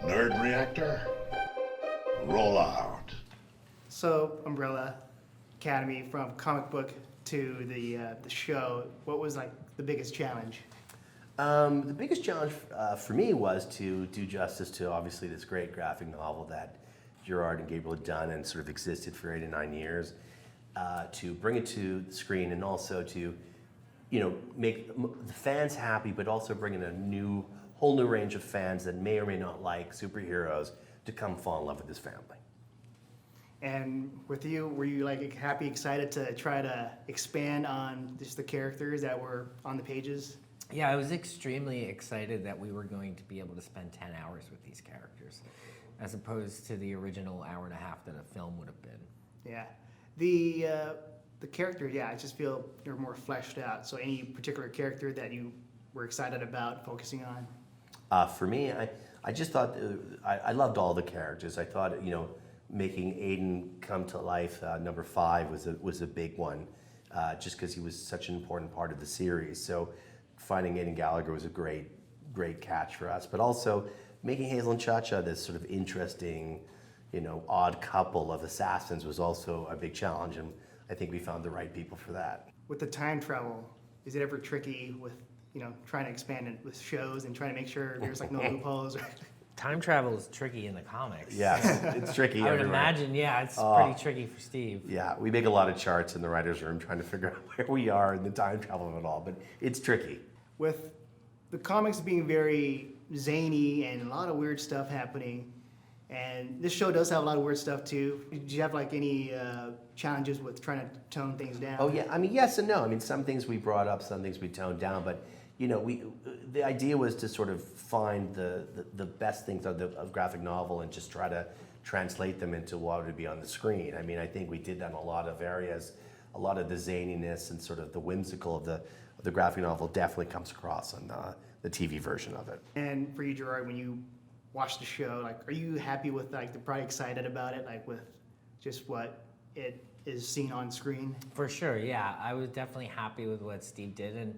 Nerd reactor, roll out. So, Umbrella Academy, from comic book to the show, what was like the biggest challenge? The biggest challenge for me was to do justice to obviously this great graphic novel that Gerard and Gabriel had done and sort of existed for 8 to 9 years, to bring it to the screen and also to, make the fans happy, but also bring in a whole new range of fans that may or may not like superheroes to come fall in love with this family. And with you, were you like happy, excited to try to expand on just the characters that were on the pages? Yeah, I was extremely excited that we were going to be able to spend 10 hours with these characters, as opposed to the original hour and a half that a film would have been. Yeah, the characters, I just feel they're more fleshed out. So, any particular character that you were excited about focusing on? For me, I just thought, I loved all the characters. I thought, making Aiden come to life, number 5 was a big one, just because he was such an important part of the series. So finding Aiden Gallagher was a great catch for us. But also making Hazel and Cha-Cha this sort of interesting, odd couple of assassins was also a big challenge, and I think we found the right people for that. With the time travel, is it ever tricky with trying to expand it with shows and trying to make sure there's like no loopholes? Time travel is tricky in the comics. Yes, it's tricky I would everywhere. imagine, it's pretty tricky for Steve. Yeah, we make a lot of charts in the writer's room trying to figure out where we are in the time travel of it all, but it's tricky. With the comics being very zany and a lot of weird stuff happening, and this show does have a lot of weird stuff too. Did you have like any challenges with trying to tone things down? Oh yeah, yes and no. Some things we brought up, some things we toned down, but the idea was to sort of find the best things of graphic novel and just try to translate them into what would be on the screen. I think we did that in a lot of areas. A lot of the zaniness and sort of the whimsical of the graphic novel definitely comes across on the TV version of it. And for you, Gerard, when you watch the show, like, are you happy with probably excited about it, like with just what it is seen on screen? For sure, yeah. I was definitely happy with what Steve did, and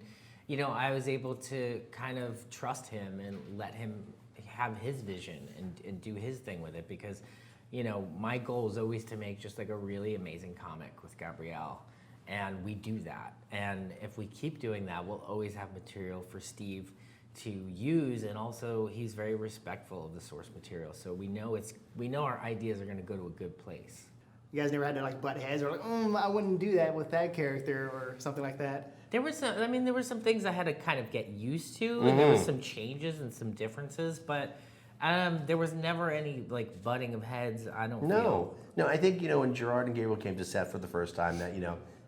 I was able to kind of trust him and let him have his vision and do his thing with it, because my goal is always to make just like a really amazing comic with Gabrielle, and we do that. And if we keep doing that, we'll always have material for Steve to use, and also he's very respectful of the source material, so we know our ideas are going to go to a good place. You guys never had to like butt heads or like, I wouldn't do that with that character or something like that? There were some things I had to kind of get used to, and there was some changes and some differences, but there was never any like butting of heads. I don't feel. No, I think when Gerard and Gabriel came to set for the first time, that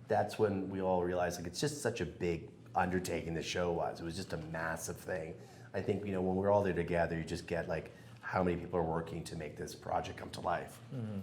that's when we all realized like it's just such a big undertaking the show was. It was just a massive thing. I think when we're all there together, you just get like how many people are working to make this project come to life. Mm-hmm.